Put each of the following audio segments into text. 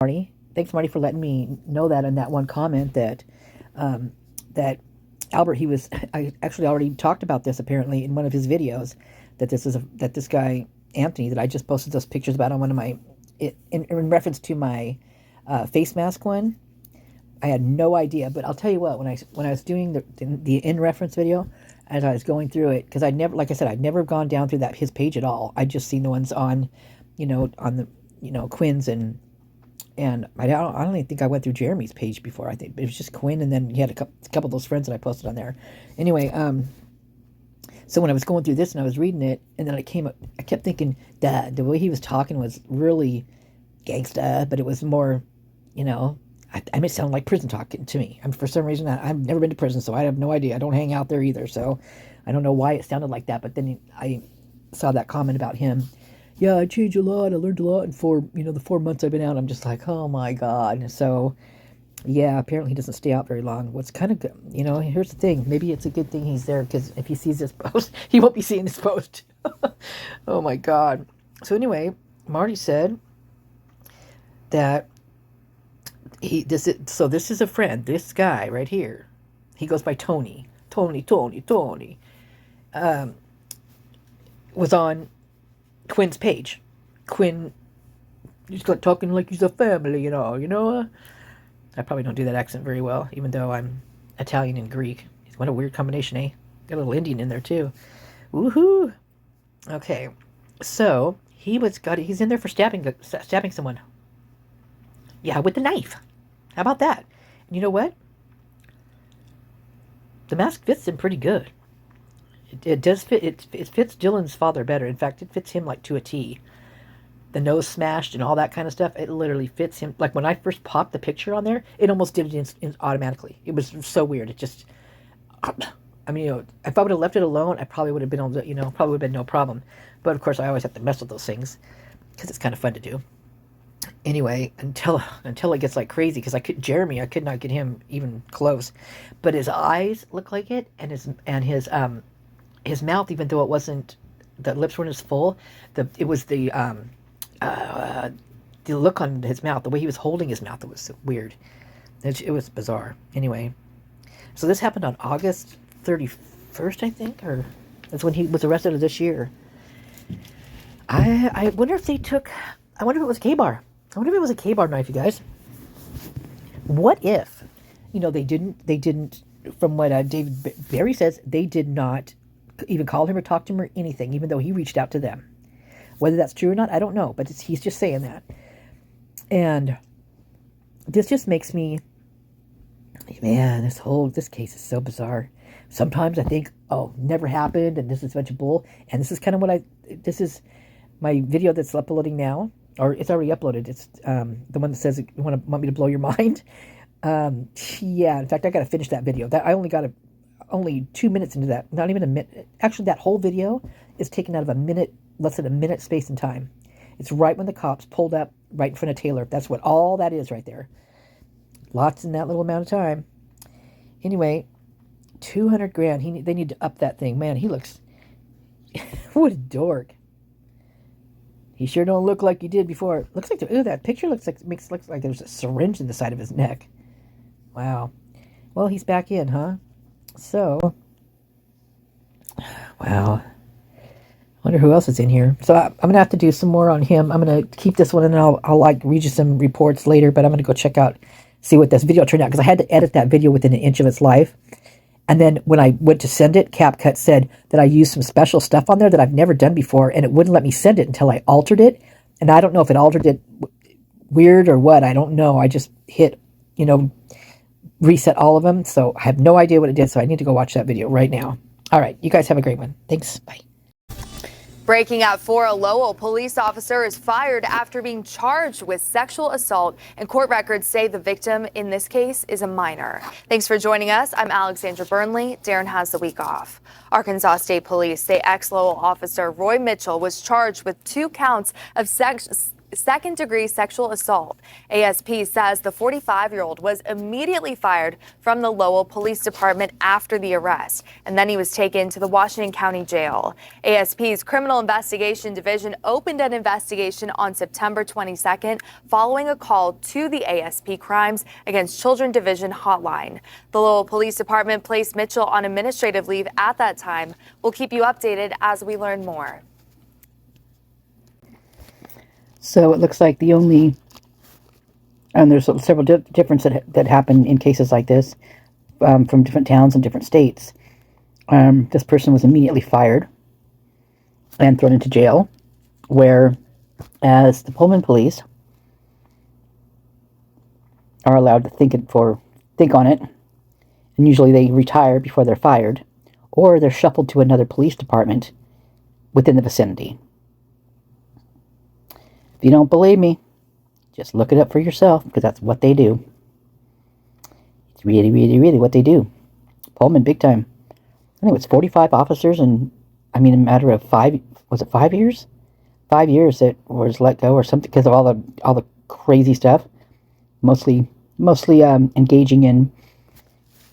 Marty. Thanks, Marty, for letting me know that in that one comment that Albert, I actually already talked about this apparently in one of his videos, that this guy, Anthony, that I just posted those pictures about on one of my, in reference to my face mask one. I had no idea, but I'll tell you what, when I was doing the in reference video, as I was going through it, because I never, like I said, I'd never gone down through that his page at all. I'd just seen the ones on, on the, Quinn's, and I don't even think I went through Jeremy's page before. I think it was just Quinn, and then he had a couple of those friends that I posted on there. Anyway, so when I was going through this and I was reading it, and then I kept thinking that the way he was talking was really gangsta, but it was more, I mean, it sounded like prison talking to me. For some reason, I've never been to prison, so I have no idea. I don't hang out there either, so I don't know why it sounded like that. But then I saw that comment about him. Yeah, I changed a lot. I learned a lot in the 4 months I've been out. I'm just like, oh my God. So, yeah, apparently he doesn't stay out very long. What's kind of good, here's the thing. Maybe it's a good thing he's there, because if he sees this post, he won't be seeing this post. Oh my God. So anyway, Marty said that this is a friend. This guy right here, he goes by Tony. Tony. Was on Quinn's page. Quinn, he's got talking like he's a family, I probably don't do that accent very well, even though I'm Italian and Greek. What a weird combination, eh? Got a little Indian in there too. Woohoo! Okay, so he's in there for stabbing someone. Yeah, with the knife. How about that? And you know what? The mask fits him pretty good. It does fit. It fits Dylan's father better. In fact, it fits him like to a T. The nose smashed and all that kind of stuff. It literally fits him. Like when I first popped the picture on there, it almost did it automatically. It was so weird. It just, I mean, if I would have left it alone, I probably would have been able to, probably would have been no problem. But of course, I always have to mess with those things because it's kind of fun to do. Anyway, until it gets like crazy, because I could not get him even close, but his eyes look like it, and his mouth, even though it wasn't, the lips weren't as full, it was the look on his mouth, the way he was holding his mouth, it was weird. It was bizarre. Anyway, so this happened on August 31st, I think, or that's when he was arrested of this year. I wonder if I wonder if it was a K-bar. I wonder if it was a K-bar knife, you guys. What if, they didn't, from what David Barry says, they did not even call him or talk to him or anything, even though he reached out to them. Whether that's true or not, I don't know, but he's just saying that. And this just makes me, man, this case is so bizarre. Sometimes I think, oh, never happened, and this is a bunch of bull. And this is kind of this is my video that's uploading now, or it's already uploaded. It's the one that says, you want me to blow your mind? Yeah, in fact, I got to finish that video. I only got only 2 minutes into that, not even a minute. Actually, that whole video is taken out of less than a minute space and time. It's right when the cops pulled up right in front of Taylor. That's what all that is right there. Lots in that little amount of time. Anyway, 200 grand. They need to up that thing. Man, he looks, what a dork. He sure don't look like he did before. Looks like, that picture looks like there's a syringe in the side of his neck. Wow. Well, he's back in, huh? So, wow. I wonder who else is in here. So I'm going to have to do some more on him. I'm going to keep this one, and I'll read you some reports later, but I'm going to go see what this video turned out, because I had to edit that video within an inch of its life. And then when I went to send it, CapCut said that I used some special stuff on there that I've never done before, and it wouldn't let me send it until I altered it. And I don't know if it altered it weird or what. I don't know. I just hit, reset all of them. So I have no idea what it did. So I need to go watch that video right now. All right. You guys have a great one. Thanks. Bye. Breaking at 4, a Lowell police officer is fired after being charged with sexual assault, and court records say the victim in this case is a minor. Thanks for joining us. I'm Alexandra Burnley. Darren has the week off. Arkansas State Police say ex-Lowell officer Roy Mitchell was charged with 2 counts of second-degree sexual assault. ASP says the 45-year-old was immediately fired from the Lowell Police Department after the arrest, and then he was taken to the Washington County Jail. ASP's Criminal Investigation Division opened an investigation on September 22nd following a call to the ASP Crimes Against Children Division hotline. The Lowell Police Department placed Mitchell on administrative leave at that time. We'll keep you updated as we learn more. So it looks like the only, and there's several differences that happen in cases like this from different towns and different states. This person was immediately fired and thrown into jail, whereas the Pullman police are allowed to think on it, and usually they retire before they're fired, or they're shuffled to another police department within the vicinity. If you don't believe me, just look it up for yourself, because that's what they do. It's really, really, really what they do. Pullman, big time. I think it was 45 officers, and a matter of 5 years? 5 years that was let go or something because of all the crazy stuff. Mostly engaging in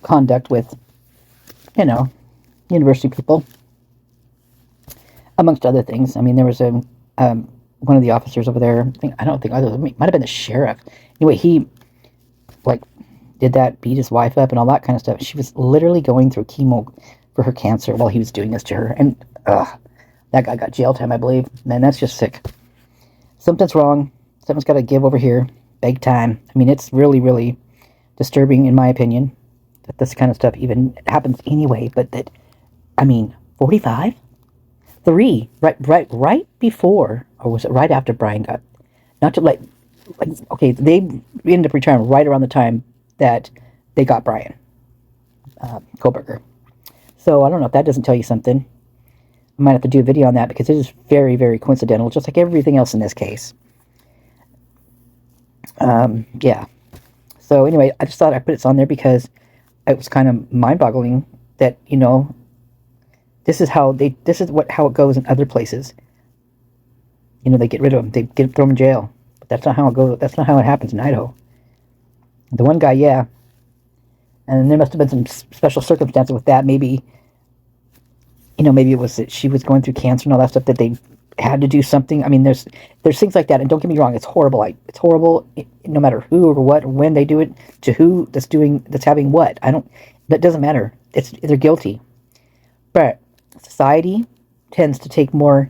conduct with, university people, amongst other things. There was one of the officers over there. It might have been the sheriff. Anyway, he did that, beat his wife up and all that kind of stuff. She was literally going through chemo for her cancer while he was doing this to her, and that guy got jail time, I believe. Man, that's just sick. Something's wrong. Something's got to give over here, big time. It's really, really disturbing, in my opinion, that this kind of stuff even happens anyway. But 45. 3, right before, or was it right after Brian got, okay, they ended up retiring right around the time that they got Brian Koberger. So I don't know if that doesn't tell you something. I might have to do a video on that, because it is very, very coincidental, just like everything else in this case. Yeah. So anyway, I just thought I'd put this on there because it was kind of mind-boggling that, this is how it goes in other places. They get rid of them. They throw them in jail. But that's not how it goes. That's not how it happens in Idaho. The one guy, yeah. And there must have been some special circumstances with that. Maybe, maybe it was that she was going through cancer and all that stuff, that they had to do something. There's things like that. And don't get me wrong, it's horrible. It's horrible no matter who or what or when they do it, to who that's having what. That doesn't matter. They're guilty. But society tends to take more,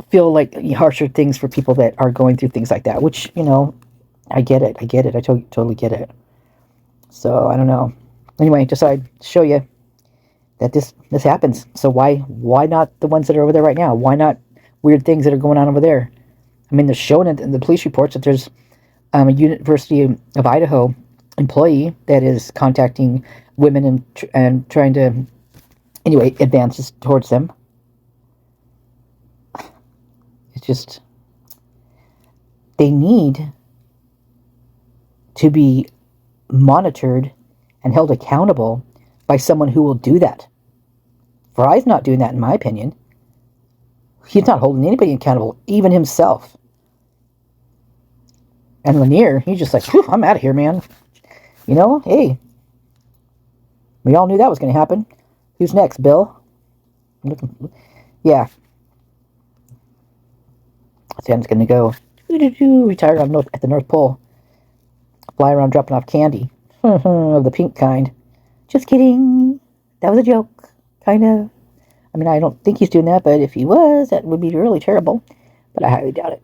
feel like harsher things for people that are going through things like that, which, I get it. I totally get it. So, I don't know. Anyway, just thought I'd show you that this happens. So why not the ones that are over there right now? Why not weird things that are going on over there? They're showing it in the police reports that there's a University of Idaho employee that is contacting women and trying to, advances towards them. It's just, they need to be monitored and held accountable by someone who will do that. Fry's not doing that, in my opinion. He's not holding anybody accountable, even himself. And Lanier, he's just like, I'm out of here, man. Hey, we all knew that was going to happen. Who's next, Bill? Yeah. Sam's going to go retire at the North Pole. Fly around dropping off candy. Of the pink kind. Just kidding. That was a joke. Kind of. I don't think he's doing that, but if he was, that would be really terrible. But I highly doubt it.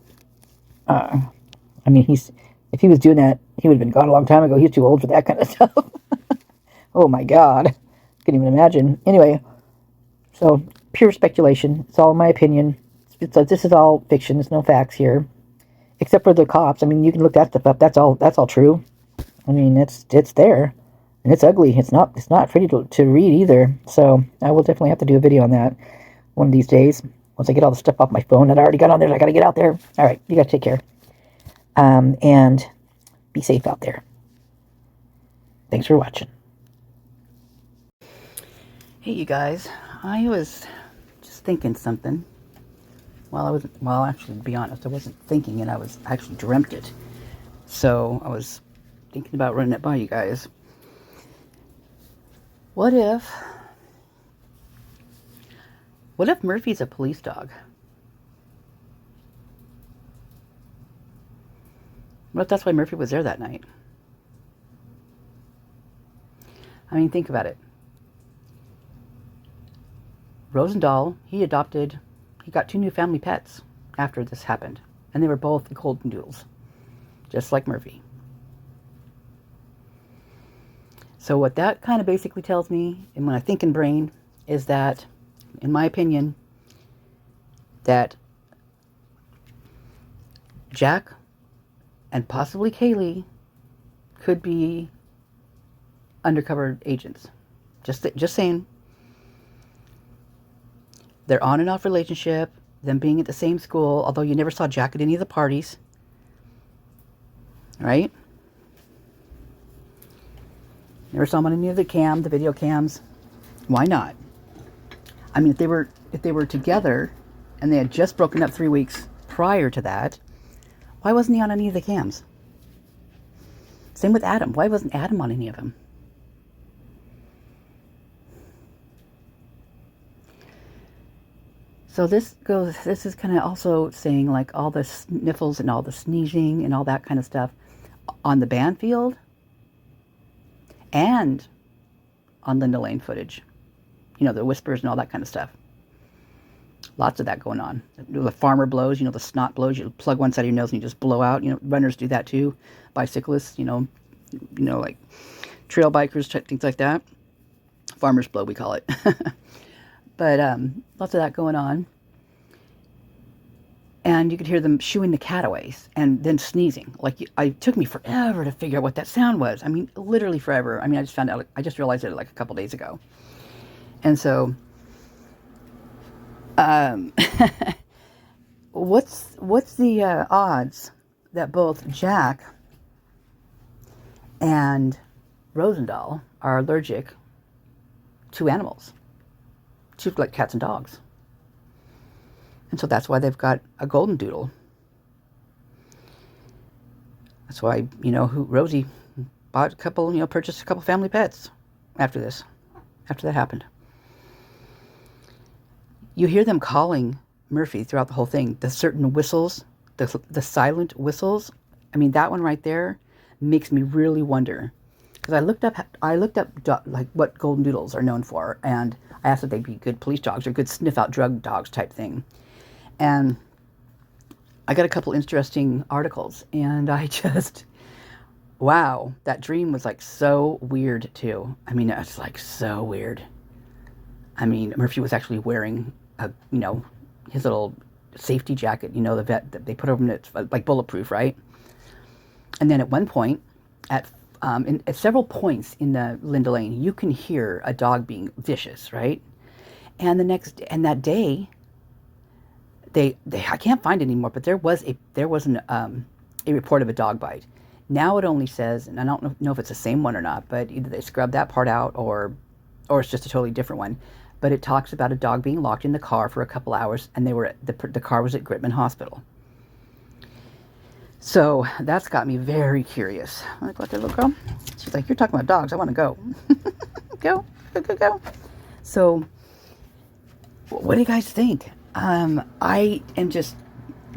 If he was doing that, he would have been gone a long time ago. He's too old for that kind of stuff. Oh my God. Couldn't even imagine. Anyway, so pure speculation. It's all in my opinion. This is all fiction. There's no facts here, except for the cops. You can look that stuff up. That's all true. It's there, and it's ugly. It's not pretty to read either. So I will definitely have to do a video on that one of these days. Once I get all the stuff off my phone that I already got on there, I got to get out there. All right, you got to take care, and be safe out there. Thanks for watching. Hey, you guys. I was just thinking something. Well, actually, to be honest, I wasn't thinking it. I actually dreamt it. So I was thinking about running it by you guys. What if Murphy's a police dog? What if that's why Murphy was there that night? I mean, think about it. Rosendahl, he got 2 new family pets after this happened. And they were both golden doodles, just like Murphy. So what that kind of basically tells me, and when I think in brain, is that, in my opinion, that Jack and possibly Kaylee could be undercover agents. Just saying. Their on and off relationship, them being at the same school, although you never saw Jack at any of the parties. Right? Never saw him on any of the video cams. Why not? I mean, if they were together and they had just broken up 3 weeks prior to that, why wasn't he on any of the cams? Same with Adam. Why wasn't Adam on any of them? So this is kind of also saying, like, all the sniffles and all the sneezing and all that kind of stuff on the band field and on Linda Lane footage. You know, the whispers and all that kind of stuff. Lots of that going on. The farmer blows, the snot blows. You plug one side of your nose and you just blow out. Runners do that too. Bicyclists, like trail bikers, things like that. Farmer's blow, we call it. But lots of that going on. And you could hear them shooing the cataways and then sneezing. It took me forever to figure out what that sound was. I mean, literally forever. I mean, I just realized it like a couple days ago. And so, what's the odds that both Jack and Rosendahl are allergic to animals? Like cats and dogs. And so that's why they've got a golden doodle. That's why, Rosie bought purchased a couple family pets after that happened. You hear them calling Murphy throughout the whole thing. The certain whistles, the silent whistles. I mean, that one right there makes me really wonder. Because I looked up like what golden doodles are known for, and I asked if they'd be good police dogs or good sniff out drug dogs type thing. And I got a couple interesting articles, and I just, wow, that dream was like so weird too. I mean, it's like so weird. I mean, Murphy was actually wearing his little safety jacket, the vet that they put over him, it's like bulletproof, right? And then at one point, at several points in the Linda Lane, you can hear a dog being vicious, right? And that day, I can't find it anymore, but there was a report of a dog bite. Now it only says, and I don't know if it's the same one or not, but either they scrubbed that part out or it's just a totally different one. But it talks about a dog being locked in the car for a couple hours, and the car was at Gritman Hospital. So that's got me very curious. I'm like, what the little girl? She's like, you're talking about dogs. I want to go. Go. So what do you guys think? I am just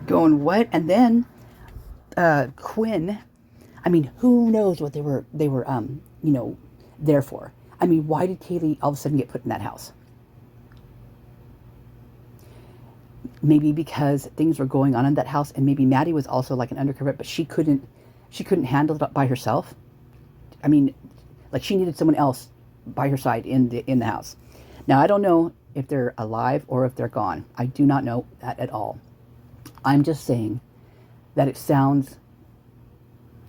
going, what? And then Quinn, I mean, who knows what they were there for? I mean, why did Kaylee all of a sudden get put in that house? Maybe because things were going on in that house, and maybe Maddie was also like an undercover, but she couldn't handle it by herself. I mean, like she needed someone else by her side in the house. Now, I don't know if they're alive or if they're gone. I do not know that at all. I'm just saying that it sounds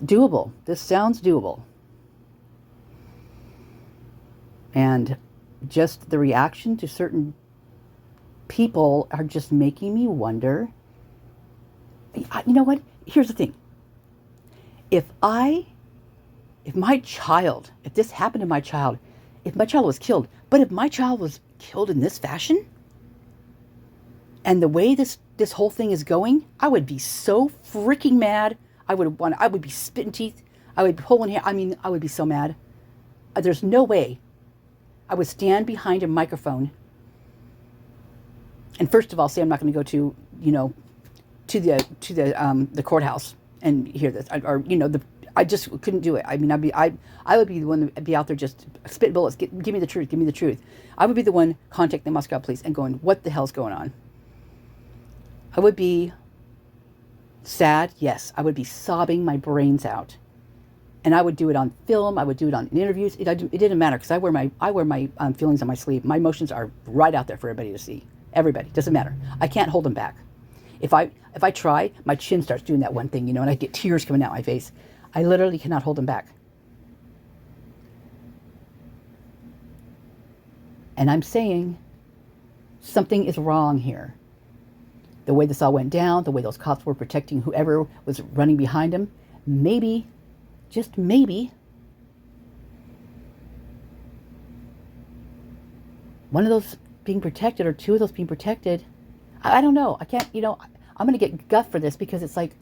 doable. This sounds doable. And just the reaction to certain people are just making me wonder. You know what? Here's the thing. If this happened to my child, if my child was killed, but if my child was killed in this fashion, And the way this whole thing is going, I would be so freaking mad. I would be spitting teeth. I would be pulling hair. I mean, I would be so mad. There's no way I would stand behind a microphone and first of all say I'm not going to go to, to the courthouse and hear this, or I just couldn't do it. I mean, I would be the one to be out there just spitting bullets. Give me the truth. Give me the truth. I would be the one contacting the Moscow police and going, what the hell's going on? I would be sad. Yes, I would be sobbing my brains out, and I would do it on film. I would do it on interviews. It didn't matter because I wear my feelings on my sleeve. My emotions are right out there for everybody to see. Everybody, doesn't matter. I can't hold them back. If I try, my chin starts doing that one thing, and I get tears coming out my face. I literally cannot hold them back. And I'm saying something is wrong here. The way this all went down, the way those cops were protecting whoever was running behind them, maybe, just maybe, one of those being protected or two of those being protected, I don't know. I can't, I'm going to get guffed for this because it's like,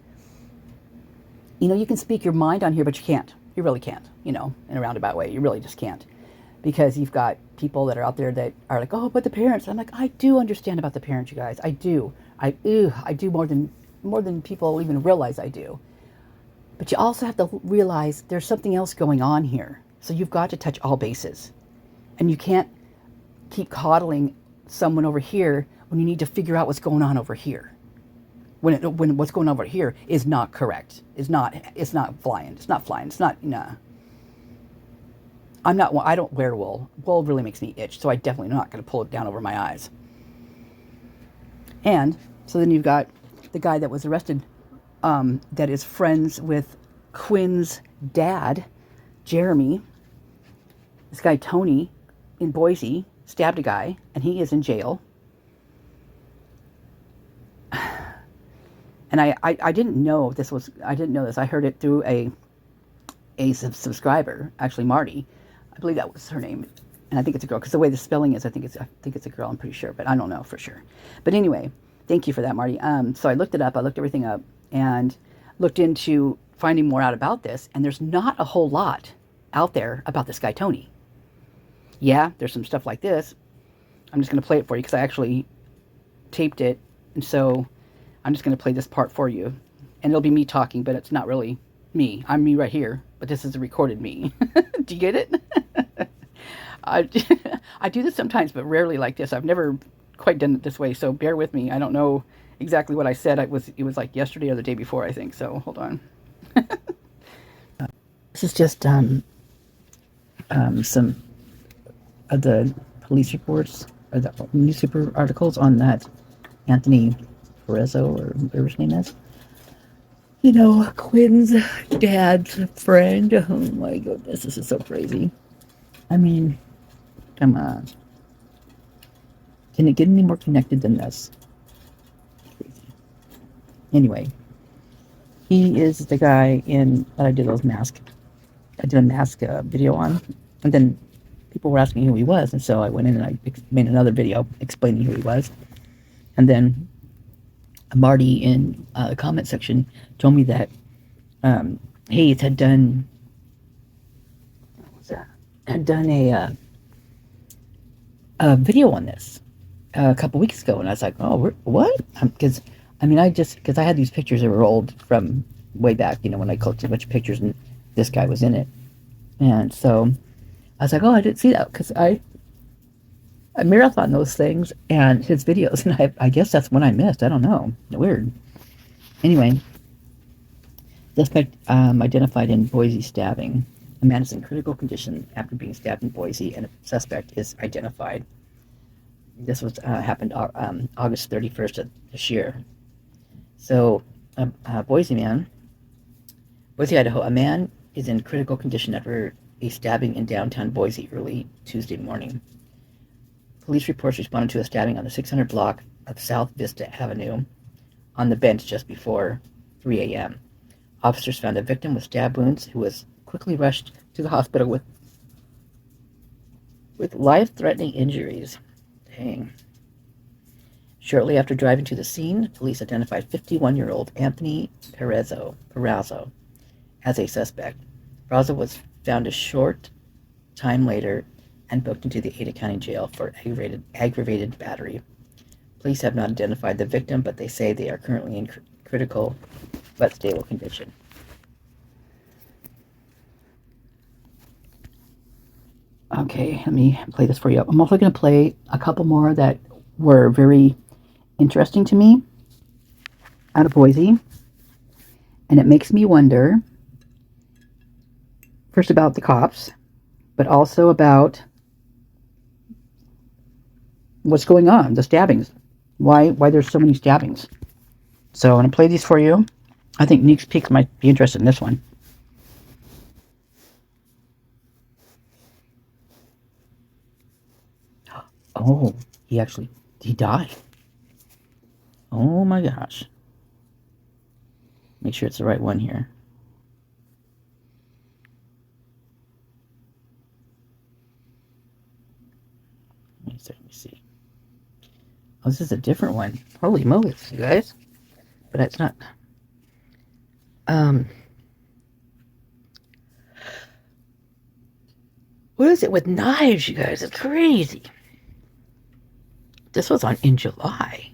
you can speak your mind on here, but you can't. You really can't, in a roundabout way. You really just can't. Because you've got people that are out there that are like, oh, but the parents. I'm like, I do understand about the parents, you guys. I do. I do more than people even realize I do. But you also have to realize there's something else going on here. So you've got to touch all bases. And you can't keep coddling someone over here when you need to figure out what's going on over here. When what's going on over here is not correct. It's not flying. It's not flying. It's not, nah. I don't wear wool. Wool really makes me itch, so I definitely not going to pull it down over my eyes. And so then you've got the guy that was arrested that is friends with Quinn's dad, Jeremy. This guy, Tony, in Boise, stabbed a guy, and he is in jail. And I didn't know this. I heard it through a subscriber, actually Marty. I believe that was her name. And I think it's a girl, because the way the spelling is, I think it's a girl, I'm pretty sure, but I don't know for sure. But anyway, thank you for that, Marty. So I looked it up, I looked everything up, and looked into finding more out about this, and there's not a whole lot out there about this guy, Tony. Yeah, there's some stuff like this. I'm just going to play it for you, because I actually taped it, and so I'm just going to play this part for you. And it'll be me talking, but it's not really me. I'm me right here, but this is a recorded me. Do you get it? I do this sometimes, but rarely like this. I've never quite done it this way, so bear with me. I don't know exactly what I said. It was like yesterday or the day before, I think. So hold on. This is just some of the police reports or the newspaper articles on that Anthony Perezzo, or whatever his name is. Quinn's dad's friend. Oh my goodness, this is so crazy. I mean, come on. Can it get any more connected than this? Crazy. Anyway, he is the guy that I did a mask video on, and then people were asking who he was, and so I went in and I made another video explaining who he was, and then Marty in the comment section told me that Hayes had done a video on this a couple weeks ago, and I was like, oh, what? Because I had these pictures that were old from way back, when I collected a bunch of pictures, and this guy was in it, and so I was like, oh, I didn't see that, because I marathon those things and his videos, and I guess that's one I missed. I don't know. Weird. Anyway, suspect identified in Boise stabbing. A man is in critical condition after being stabbed in Boise, and a suspect is identified. This was happened August 31st of this year. So, Boise, Idaho. A man is in critical condition after a stabbing in downtown Boise early Tuesday morning. Police reports responded to a stabbing on the 600 block of South Vista Avenue on the bench just before 3 a.m. Officers found a victim with stab wounds who was quickly rushed to the hospital with life-threatening injuries. Dang. Shortly after driving to the scene, police identified 51-year-old Anthony Perazzo as a suspect. Perazzo was found a short time later and booked into the Ada County Jail for aggravated battery. Police have not identified the victim, but they say they are currently in critical but stable condition. Okay, let me play this for you. I'm also going to play a couple more that were very interesting to me out of Boise. And it makes me wonder, first about the cops, but also about what's going on, the stabbings. Why there's so many stabbings. So I'm going to play these for you. I think Neek's Peaks might be interested in this one. Oh, he died. Oh my gosh. Make sure it's the right one here. Let me see. Oh, this is a different one. Holy moly, you guys. But it's not. What is it with knives, you guys? It's crazy. This was in July.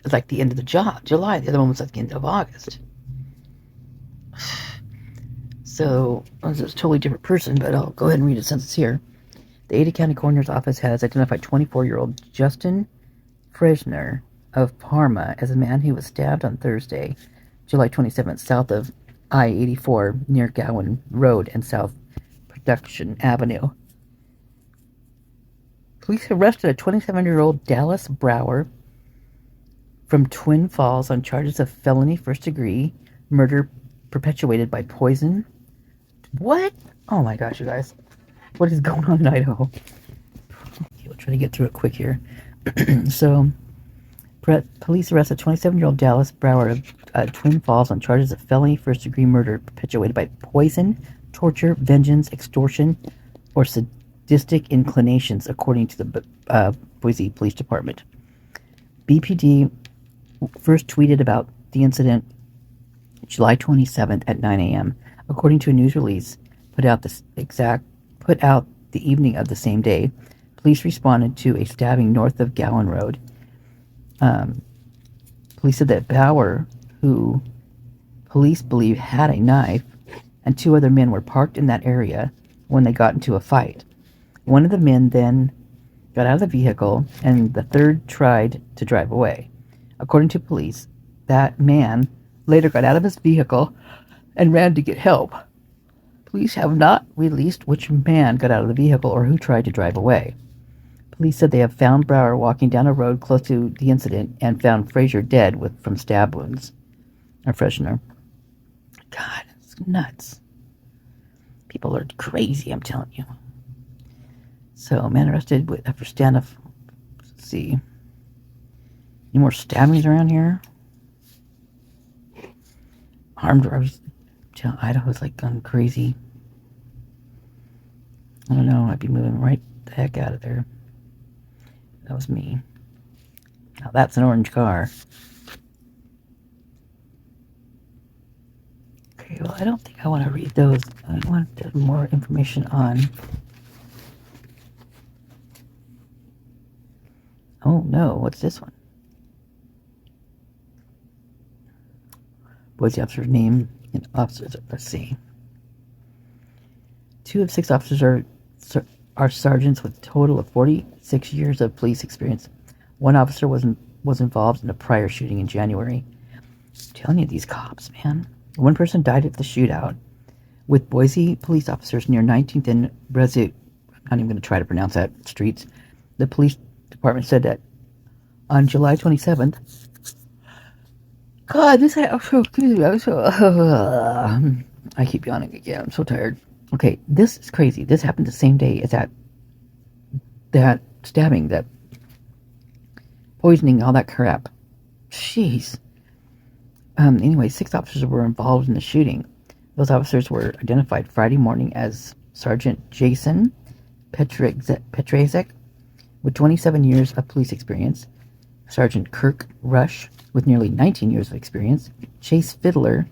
It's like the end of the July. The other one was at the end of August. So, it's a totally different person, but I'll go ahead and read it since it's here. The Ada County Coroner's Office has identified 24-year-old Justin Fresner of Parma as a man who was stabbed on Thursday, July 27th, south of I-84 near Gowan Road and South Production Avenue. Police arrested a 27-year-old Dallas Brower from Twin Falls on charges of felony first-degree murder perpetuated by poison. What? Oh my gosh, you guys. What is going on in Idaho? Okay, we'll try to get through it quick here. So, police arrested 27-year-old Dallas Brower of Twin Falls on charges of felony first-degree murder perpetuated by poison, torture, vengeance, extortion, or sadistic inclinations, according to the Boise Police Department. BPD first tweeted about the incident July 27th at 9 a.m. According to a news release put out the evening of the same day, police responded to a stabbing north of Gowan Road. Police said that Bauer, who police believe had a knife, and two other men were parked in that area when they got into a fight. One of the men then got out of the vehicle, and the third tried to drive away. According to police, that man later got out of his vehicle and ran to get help. Police have not released which man got out of the vehicle or who tried to drive away. Police said they have found Brower walking down a road close to the incident and found Frazier dead from stab wounds. Or Fresner. God, it's nuts. People are crazy, I'm telling you. So, man arrested after standoff. Let's see. Any more stabbings around here? Armed robbers. Idaho's like gone crazy. I don't know. I'd be moving right the heck out of there. That was me. Now that's an orange car. Okay, well, I don't think I want to read those. I want more information on. Oh no, what's this one? Boise officer's name and officers. Let's see. 2 of 6 officers are sergeants with a total of 46 years of police experience. 1 officer was involved in a prior shooting in January. I'm telling you, these cops, man. 1 person died at the shootout with Boise police officers near 19th and Brezu. I'm not even going to try to pronounce that streets. The police department said that on July 27th. God, I keep yawning again. I'm so tired. Okay, this is crazy. This happened the same day as that stabbing, that poisoning, all that crap. Jeez. Anyway, 6 officers were involved in the shooting. Those officers were identified Friday morning as Sergeant Jason Petrezek, with 27 years of police experience, Sergeant Kirk Rush, with nearly 19 years of experience. Chase Fiddler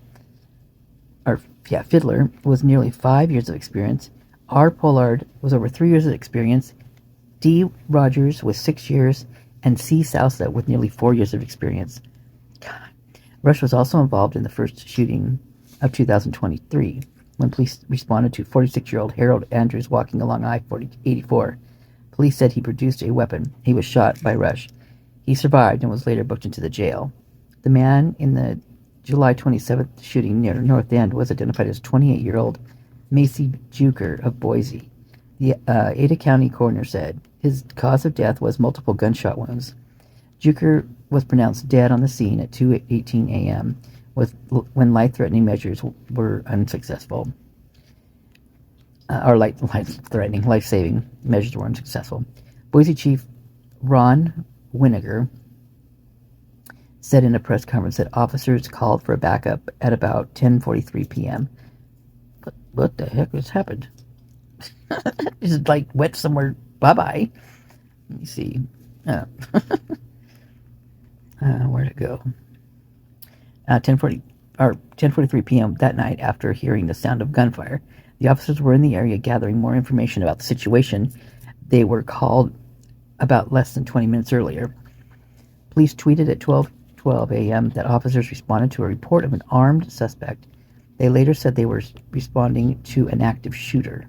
was nearly 5 years of experience. R. Pollard was over 3 years of experience. D. Rogers with 6 years. And C. Sousa with nearly 4 years of experience. Rush was also involved in the first shooting of 2023, when police responded to 46-year-old Harold Andrews walking along I-84. Police said he produced a weapon. He was shot by Rush. He survived and was later booked into the jail. The man in the July 27th shooting near North End was identified as 28-year-old Macy Juker of Boise. The Ada County coroner said his cause of death was multiple gunshot wounds. Juker was pronounced dead on the scene at 2:18 a.m. When life-threatening measures were unsuccessful. Life-saving measures were unsuccessful. Boise Chief Ron Winiger said in a press conference that officers called for a backup at about 10:43 p.m. What the heck has happened? Just like went somewhere. Bye-bye. Let me see. Where'd it go? 10:43 p.m. that night, after hearing the sound of gunfire, the officers were in the area gathering more information about the situation. They were called about less than 20 minutes earlier. Police tweeted at 12:12 a.m. that officers responded to a report of an armed suspect. They later said they were responding to an active shooter.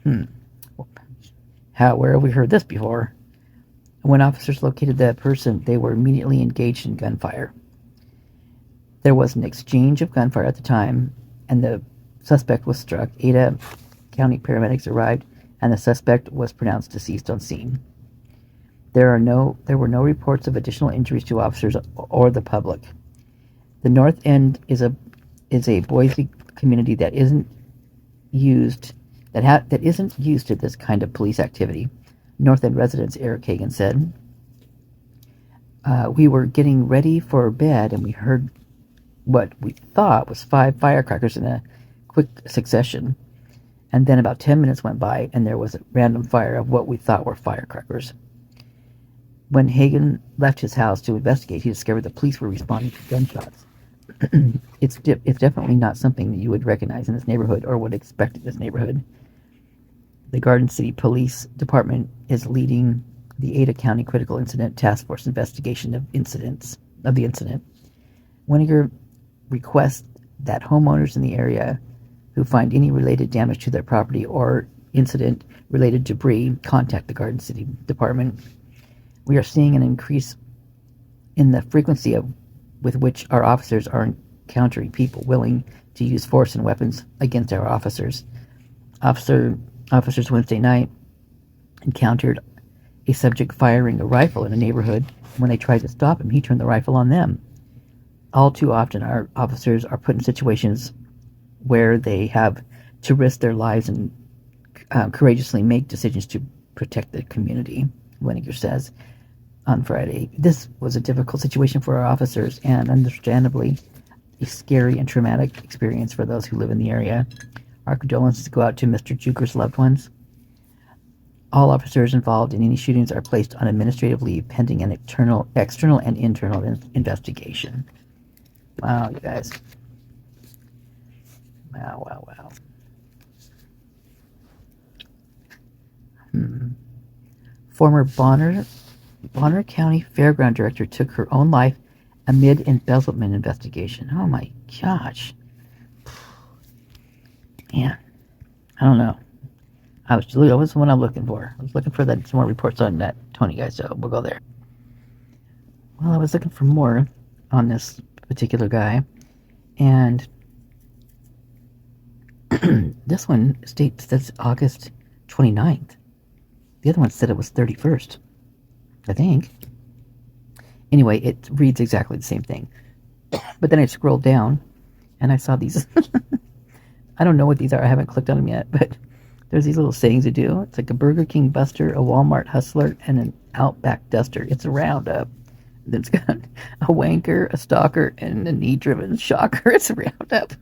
Where have we heard this before? When officers located that person, they were immediately engaged in gunfire. There was an exchange of gunfire at the time, and the suspect was struck. Ada County paramedics arrived, and the suspect was pronounced deceased on scene. There were no reports of additional injuries to officers or the public. The North End is a Boise community that isn't used to this kind of police activity. North End residents Eric Hagan said, "We were getting ready for bed, and we heard what we thought was 5 firecrackers in a quick succession. And then about 10 minutes went by, and there was a random fire of what we thought were firecrackers." When Hagan left his house to investigate, he discovered the police were responding to gunshots. It's definitely not something that you would recognize in this neighborhood or would expect in this neighborhood. The Garden City Police Department is leading the Ada County Critical Incident Task Force investigation of the incident. Winiger requests that homeowners in the area who find any related damage to their property or incident-related debris contact the Garden City Department. We are seeing an increase in the frequency with which our officers are encountering people willing to use force and weapons against our officers. Officers Wednesday night encountered a subject firing a rifle in a neighborhood. When they tried to stop him, he turned the rifle on them. All too often, our officers are put in situations where they have to risk their lives and courageously make decisions to protect the community, Winiger says on Friday. This was a difficult situation for our officers and, understandably, a scary and traumatic experience for those who live in the area. Our condolences go out to Mr. Juker's loved ones. All officers involved in any shootings are placed on administrative leave pending an external and internal investigation. Wow, you guys. Wow. Former Bonner County Fairground director took her own life amid embezzlement investigation. Oh my gosh. Man, I don't know. That was the one I'm looking for. I was looking for some more reports on that Tony guy, so we'll go there. Well, I was looking for more on this particular guy, and this one states that's August 29th. The other one said it was 31st, I think. Anyway, it reads exactly the same thing. But then I scrolled down, and I saw these. I don't know what these are. I haven't clicked on them yet, but there's these little sayings to do. It's like a Burger King buster, a Walmart hustler, and an Outback duster. It's a roundup. Then it's got a wanker, a stalker, and a knee-driven shocker. It's a roundup.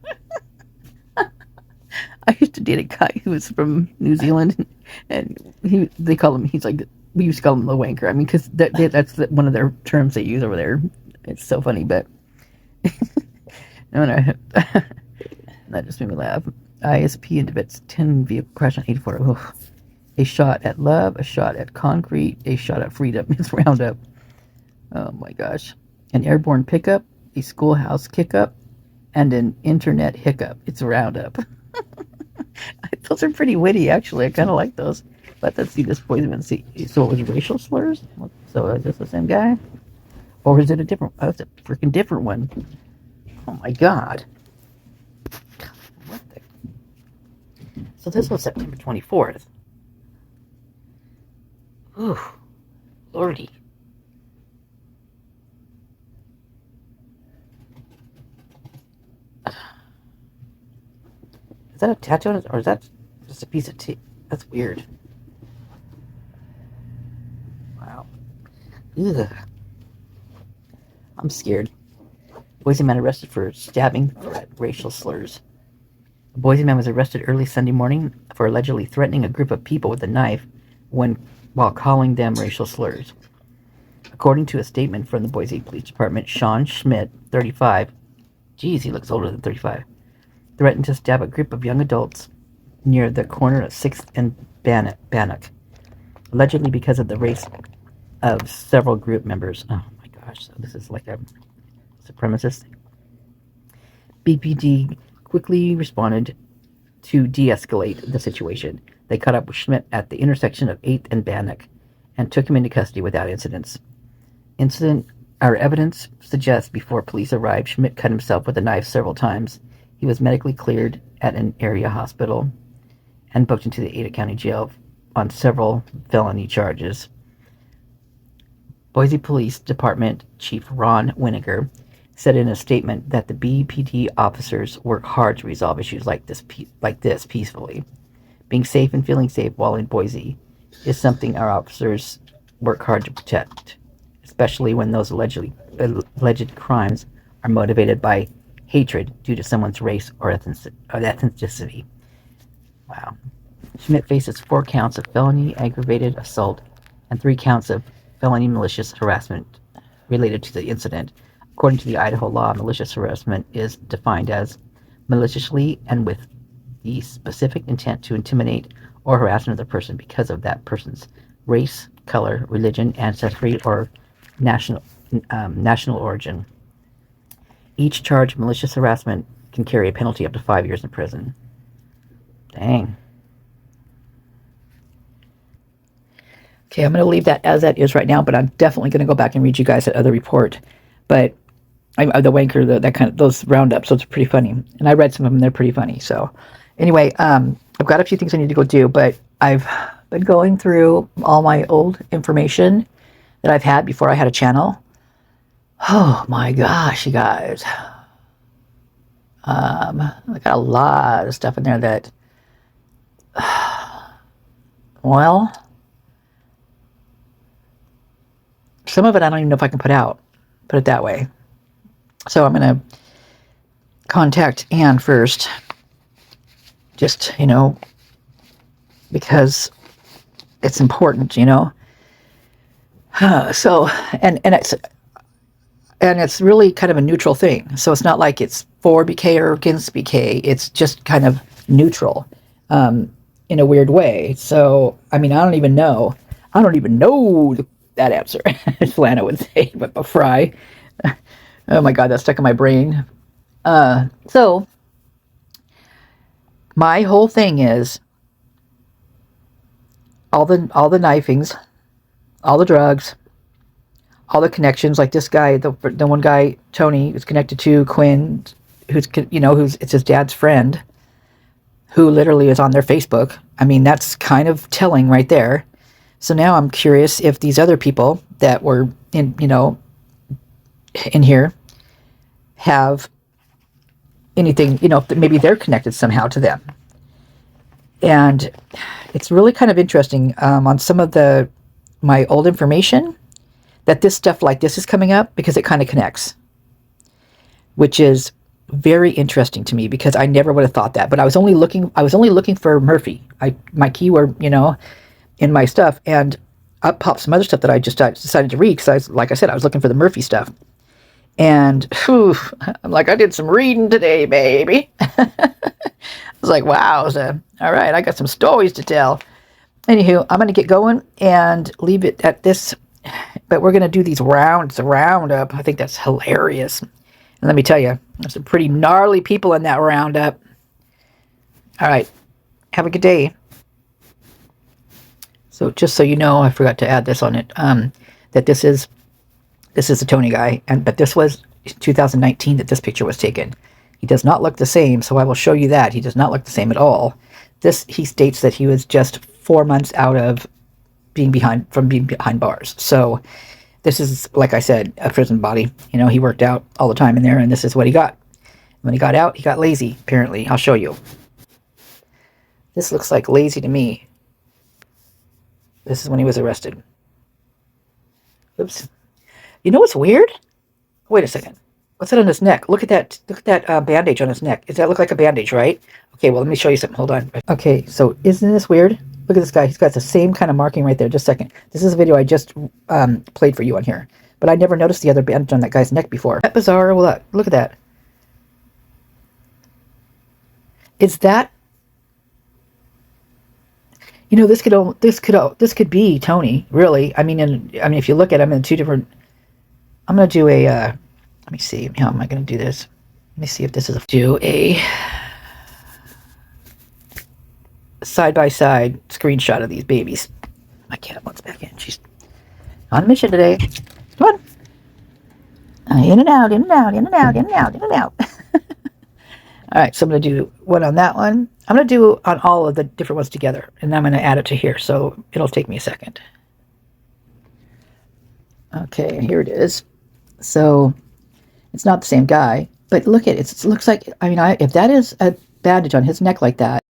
I used to date a guy who was from New Zealand, and he's like we used to call them the wanker. I mean, because that's one of their terms they use over there. It's so funny, but no, that just made me laugh. ISP intimates 10 vehicle crash on 84. Oof. A shot at love, a shot at concrete, a shot at freedom. It's Roundup. Oh my gosh. An airborne pickup, a schoolhouse kickup, and an internet hiccup. It's Roundup. Those are pretty witty, actually. I kind of like those. But let's see this poison. See, so it was racial slurs? So is this the same guy? Or is it a different? Oh, it's a freaking different one. Oh my god. What the? So this was September 24th. Ooh, lordy. Is that a tattoo on it, or is that just a piece of tape? That's weird. Wow. Ugh. I'm scared. Boise man arrested for stabbing threat, racial slurs. A Boise man was arrested early Sunday morning for allegedly threatening a group of people with a knife while calling them racial slurs. According to a statement from the Boise Police Department, Sean Schmidt, 35, geez, he looks older than 35, threatened to stab a group of young adults near the corner of 6th and Bannock, allegedly because of the race of several group members. Oh my gosh, so this is like a supremacist. BPD quickly responded to de-escalate the situation. They caught up with Schmidt at the intersection of 8th and Bannock and took him into custody without incidents. Evidence suggests before police arrived, Schmidt cut himself with a knife several times. He was medically cleared at an area hospital and booked into the Ada County Jail on several felony charges. Boise Police Department Chief Ron Winiger said in a statement that the BPD officers work hard to resolve issues like this peacefully. Being safe and feeling safe while in Boise is something our officers work hard to protect, especially when those alleged crimes are motivated by hatred due to someone's race or ethnicity. Wow. Schmidt faces 4 counts of felony aggravated assault and 3 counts of felony malicious harassment related to the incident. According to the Idaho law, malicious harassment is defined as maliciously and with the specific intent to intimidate or harass another person because of that person's race, color, religion, ancestry, or national origin. Each charge of malicious harassment can carry a penalty up to 5 years in prison. Dang. Okay, I'm going to leave that as that is right now, but I'm definitely going to go back and read you guys that other report. But the wanker, that kind of those roundups, those are pretty funny. And I read some of them; they're pretty funny. So, anyway, I've got a few things I need to go do, but I've been going through all my old information that I've had before I had a channel. Oh my gosh, you guys! I got a lot of stuff in there that, well, some of it I don't even know if I can put out. Put it that way. So I'm going to contact Ann first. Just, because it's important, So, and it's really kind of a neutral thing. So it's not like it's for BK or against BK. It's just kind of neutral, in a weird way. So, I mean, I don't even know that answer, as Lana would say, but Fry. Oh my God, that's stuck in my brain. So my whole thing is all the knifings, all the drugs, all the connections. Like this guy, the one guy, Tony, is connected to Quinn, who's it's his dad's friend, who literally is on their Facebook. I mean, that's kind of telling right there. So now I'm curious if these other people that were in here have anything, maybe they're connected somehow to them. And it's really kind of interesting on some of my old information that this stuff like this is coming up because it kind of connects, which is very interesting to me because I never would have thought that. But I was only looking for Murphy. My keyword, in my stuff, and up popped some other stuff that I just decided to read because like I said, I was looking for the Murphy stuff. And whew, I'm like, I did some reading today, baby. I was like, wow, all right, I got some stories to tell. Anywho, I'm going to get going and leave it at this. But we're going to do these roundup. I think that's hilarious. And let me tell you, there's some pretty gnarly people in that roundup. All right, have a good day. So just so you know, I forgot to add this on it, that this is the Tony guy, but this was 2019 that this picture was taken. He does not look the same, so I will show you that. He does not look the same at all. He states that he was just 4 months out of being behind bars. So this is, like I said, a prison body. You know, he worked out all the time in there, and this is what he got. When he got out, he got lazy, apparently. I'll show you. This looks like lazy to me. This is when he was arrested. Oops. You know what's weird? Wait a second. What's that on his neck? Look at that. Look at that bandage on his neck. Does that look like a bandage, right? Okay, well, let me show you something. Hold on. Okay, so isn't this weird? Look at this guy. He's got the same kind of marking right there. Just a second. This is a video I just played for you on here. But I never noticed the other bandage on that guy's neck before. That bizarre? Well, look at that. Is that... You know, this could be Tony, really. I mean, if you look at him in two different... I'm going to do a... let me see. How am I going to do this? Let me see if this is do a side-by-side screenshot of these babies. My cat wants back in. She's on a mission today. Come on. In and out, in and out, in and out, in and out, in and out. All right, so I'm going to do one on that one. I'm going to do on all of the different ones together, and I'm going to add it to here, so it'll take me a second. Okay, here it is. So it's not the same guy, but look at it. It looks like, I mean, if that is a bandage on his neck like that,